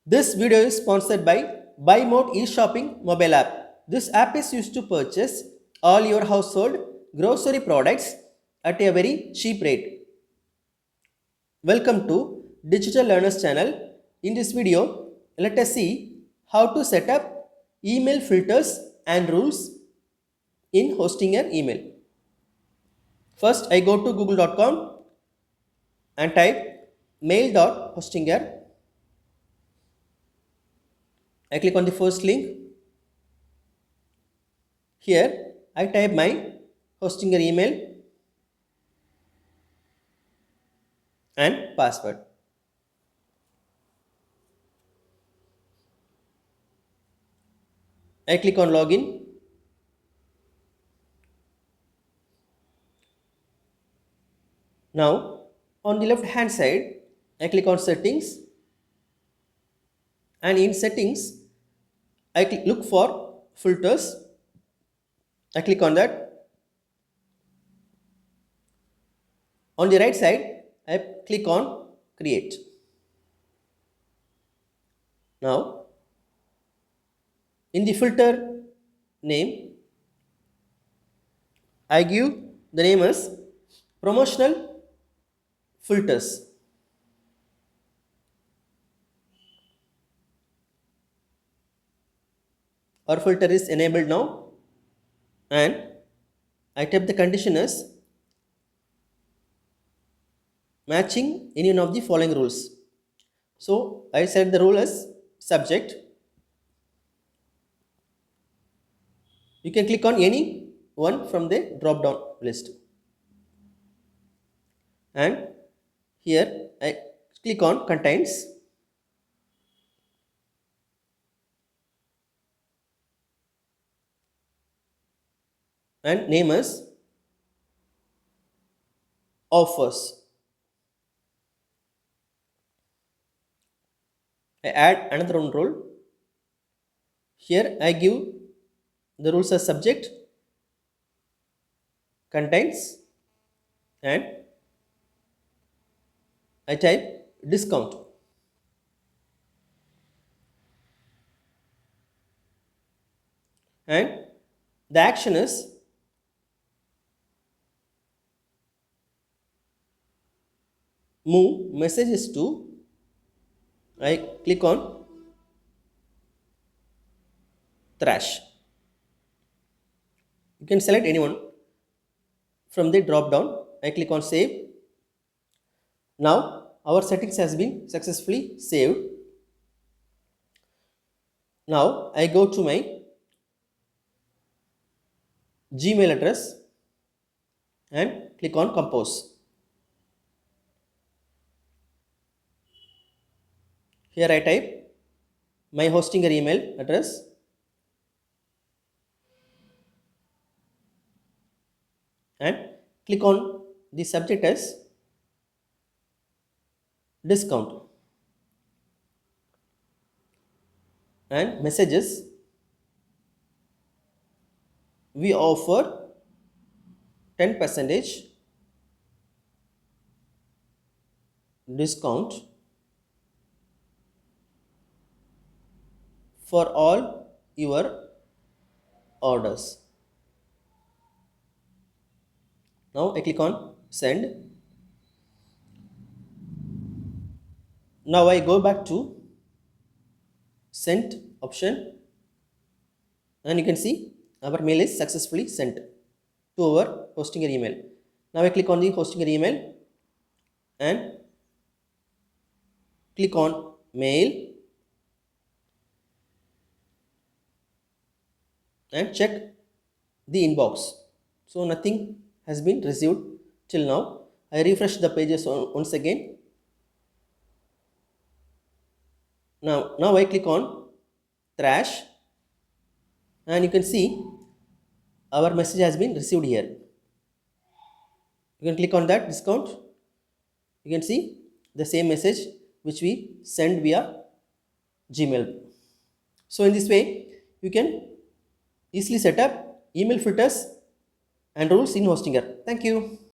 This video is sponsored by BuyMote e-shopping mobile app. This app is used to purchase all your household grocery products at a very cheap rate. Welcome to Digital Learners channel. In this video, let us see how to set up email filters and rules in hosting your email. First, I go to google.com and type mail.hostinger. I click on the first link. Here, I type my Hostinger email and password. I click on login. Now, on the left hand side, I click on settings, and in settings, I look for filters. I click on that. On the right side, I click on create. Now, in the filter name, I give the name as promotional filters. Our filter is enabled now, and I type the condition as matching any one of the following rules. So I set the rule as subject. You can click on any one from the drop down list. And here I click on contains. And name as offers. I add another one rule. Here I give the rules as subject, contains, and I type discount. And the action is move messages to, I click on trash. You can select anyone from the drop down. I click on save. Now our settings has been successfully saved. Now I go to my Gmail address and click on compose. Here I type my hosting email address and click on the subject as discount, and messages, we offer 10% discount for all your orders. Now I click on send. Now I go back to sent option, and you can see our mail is successfully sent to our hosting email. Now I click on the hosting email and click on mail and check the inbox. So nothing has been received till now. I refresh the pages once again. Now I click on trash, and you can see our message has been received here. You can click on that discount. You can see the same message which we send via Gmail. So in this way, you can easily set up email filters and rules in Hostinger. Thank you.